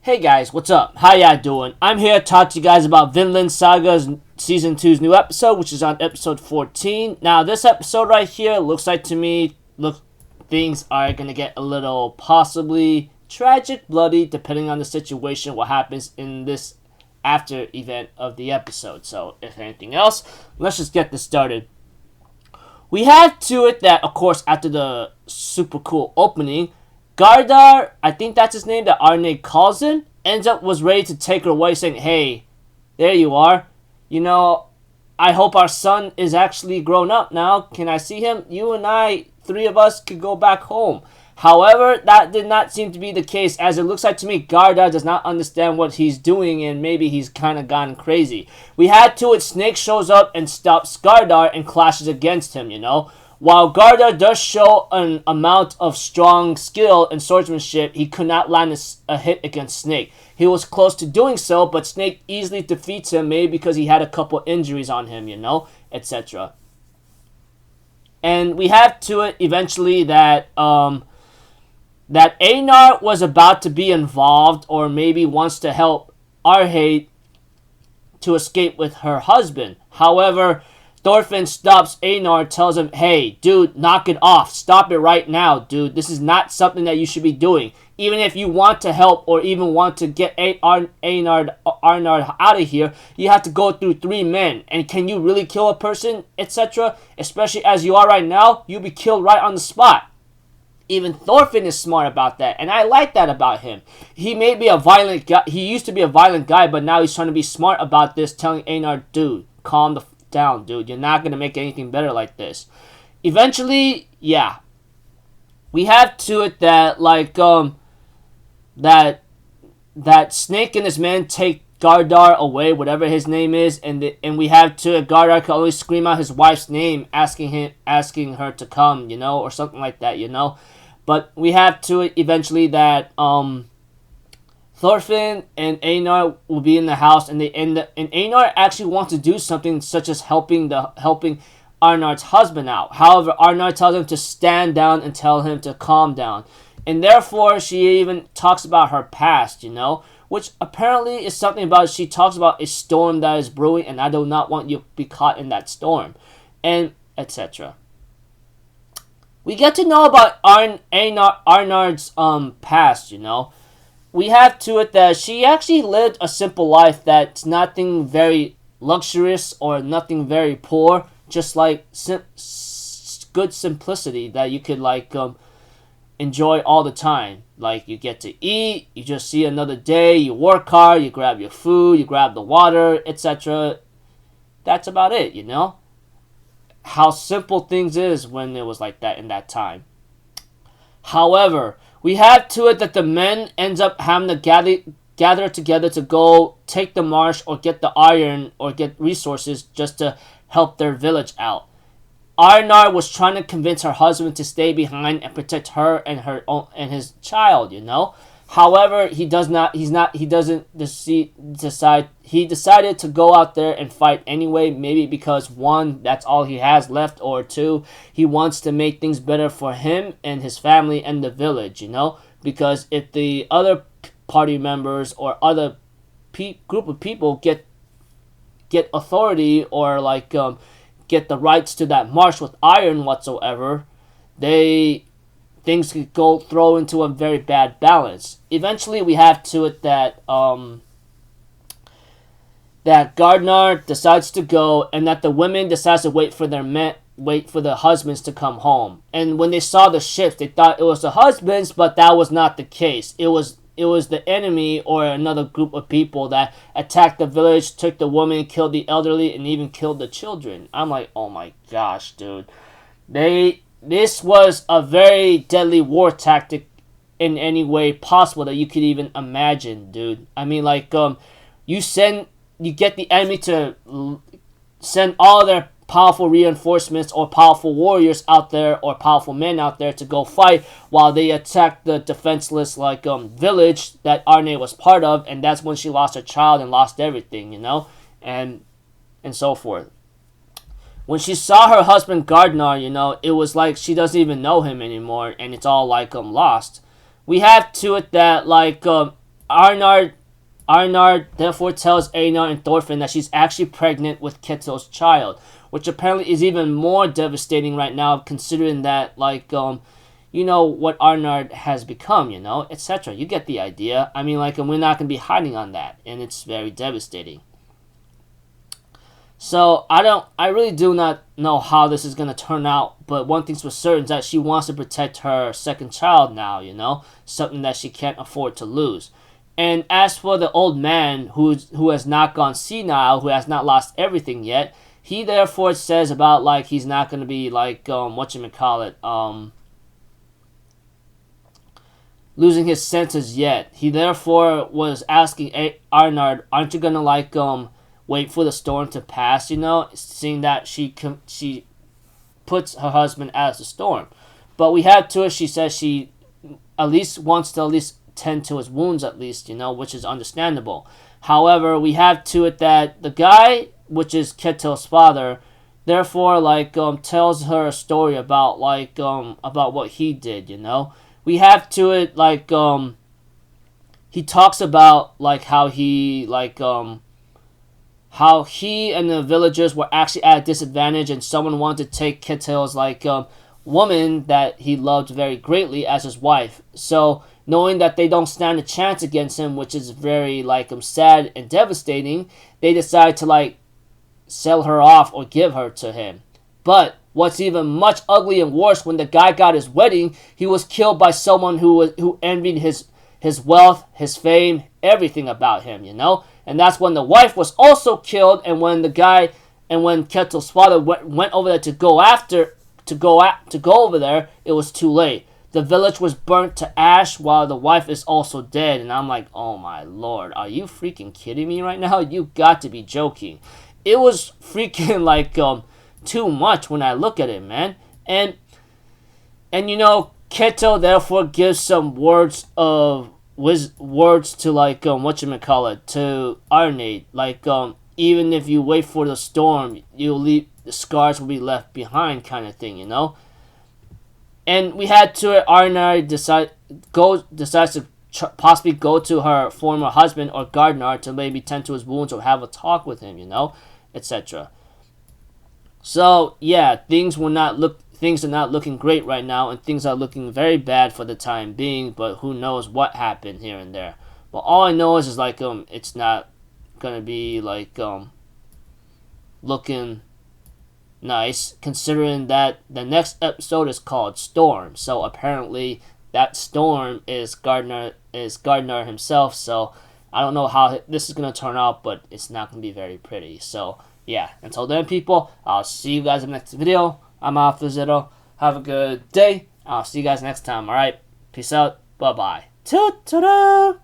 Hey guys, what's up? How y'all doing? I'm here to talk to you guys about Vinland Saga's Season 2's new episode, which is on episode 14. Now, this episode right here looks like to me, things are going to get a little possibly tragic, bloody, depending on the situation, what happens in this after event of the episode. So, if anything else, let's just get this started. We have to it that, of course, after the super cool opening, Gardar, I think that's his name that Arne calls him, was ready to take her away saying, hey, there you are. You know, I hope our son is actually grown up now. Can I see him? You and I, three of us, could go back home. However, that did not seem to be the case, as it looks like to me Gardar does not understand what he's doing and maybe he's kind of gone crazy. We had to it, Snake shows up and stops Gardar and clashes against him, you know. While Gardar does show an amount of strong skill and swordsmanship, he could not land a hit against Snake. He was close to doing so, but Snake easily defeats him, maybe because he had a couple injuries on him, you know, etc. And we have to it eventually that Einar was about to be involved, or maybe wants to help Arhe to escape with her husband. However, Thorfinn stops Einar, tells him, hey, dude, knock it off. Stop it right now, dude. This is not something that you should be doing. Even if you want to help or even want to get Einar out of here, you have to go through 3 men. And can you really kill a person, etc.? Especially as you are right now, you'll be killed right on the spot. Even Thorfinn is smart about that, and I like that about him. He may be a violent guy. He used to be a violent guy, but now he's trying to be smart about this, telling Einar, dude, calm the down, dude. You're not gonna make anything better like this. Eventually, yeah, we have to it that that Snake and his men take Gardar away, whatever his name is, and we have to it, Gardar can only scream out his wife's name, asking her to come, you know, or something like that, you know. But we have to it eventually that Thorfinn and Einar will be in the house, and Einar actually wants to do something such as helping Arnard's husband out. However, Arnard tells him to stand down and tell him to calm down. And therefore, she even talks about her past, you know, which apparently is something about, she talks about a storm that is brewing, and I do not want you to be caught in that storm, and etc. We get to know about Arnard's past, you know. We have to it that she actually lived a simple life that's nothing very luxurious or nothing very poor, just like good simplicity that you could enjoy all the time. Like, you get to eat, you just see another day, you work hard, you grab your food, you grab the water, etc. That's about it, you know? How simple things is when it was like that in that time. However, we have to it that the men ends up having to gather together to go take the marsh or get the iron or get resources just to help their village out. Arnar was trying to convince her husband to stay behind and protect her and his child, you know. However, he decided to go out there and fight anyway, maybe because 1, that's all he has left, or 2, he wants to make things better for him and his family and the village, you know. Because if the other party members or other group of people get authority or get the rights to that marsh with iron whatsoever, things could throw into a very bad balance. Eventually, we have to it that Gardnar decides to go, and that the women decides to wait for the husbands to come home. And when they saw the ships, they thought it was the husbands, but that was not the case. It was the enemy or another group of people that attacked the village, took the woman, killed the elderly, and even killed the children. I'm like, oh my gosh, dude. This was a very deadly war tactic in any way possible that you could even imagine, dude. I mean, you get the enemy to send all their powerful reinforcements or powerful warriors out there or powerful men out there to go fight while they attack the defenseless village that Arne was part of, and that's when she lost her child and lost everything, you know, and so forth. When she saw her husband Gardnar, you know, it was like she doesn't even know him anymore, and it's all lost. We have to it that Arnard therefore tells Einar and Thorfinn that she's actually pregnant with Ketil's child, which apparently is even more devastating right now, considering that, like, you know, what Arnard has become, you know, etc. You get the idea. I mean, like, and we're not going to be hiding on that, and it's very devastating. So, I really do not know how this is going to turn out, but one thing's for certain is that she wants to protect her second child now, you know, something that she can't afford to lose. And as for the old man who has not gone senile, who has not lost everything yet, he therefore says about, like, he's not going to be, like, losing his senses yet. He therefore was asking Arnard, aren't you going to, like, wait for the storm to pass, you know, seeing that she puts her husband as the storm. But we have to her, she says she at least wants to at least tend to his wounds at least, you know, which is understandable. However, we have to it that the guy, which is Ketil's father, therefore, like, tells her a story about, like, about what he did, you know. We have to it, like, he talks about, like, how he, like, how he and the villagers were actually at a disadvantage, and someone wanted to take Ketil's, like, woman that he loved very greatly as his wife. So, knowing that they don't stand a chance against him, which is very, like, sad and devastating, they decide to, like, sell her off or give her to him. But what's even much ugly and worse, when the guy got his wedding, he was killed by someone who envied his wealth, his fame, everything about him, you know? And that's when the wife was also killed, and when Ketil's father went over there to go over there, it was too late. The village was burnt to ash while the wife is also dead. And I'm like, oh my lord, are you freaking kidding me right now? You got to be joking. It was freaking, like, too much when I look at it, man. And you know, Ketil therefore gives some words to, like, to Arnard, like, even if you wait for the storm, the scars will be left behind, kind of thing, you know. And we had to Arnard decides to possibly go to her former husband or gardener to maybe tend to his wounds or have a talk with him, you know, etc. So yeah, things are not looking great right now, and things are looking very bad for the time being. But who knows what happened here and there? But all I know is like it's not gonna be like looking nice, considering that the next episode is called Storm. So apparently that Storm is Gardner himself. So I don't know how this is gonna turn out, but it's not gonna be very pretty. So yeah, until then, people, I'll see you guys in the next video. I'm Alpha Zero. Have a good day. I'll see you guys next time. All right, peace out. Bye bye. Ta-ta-da!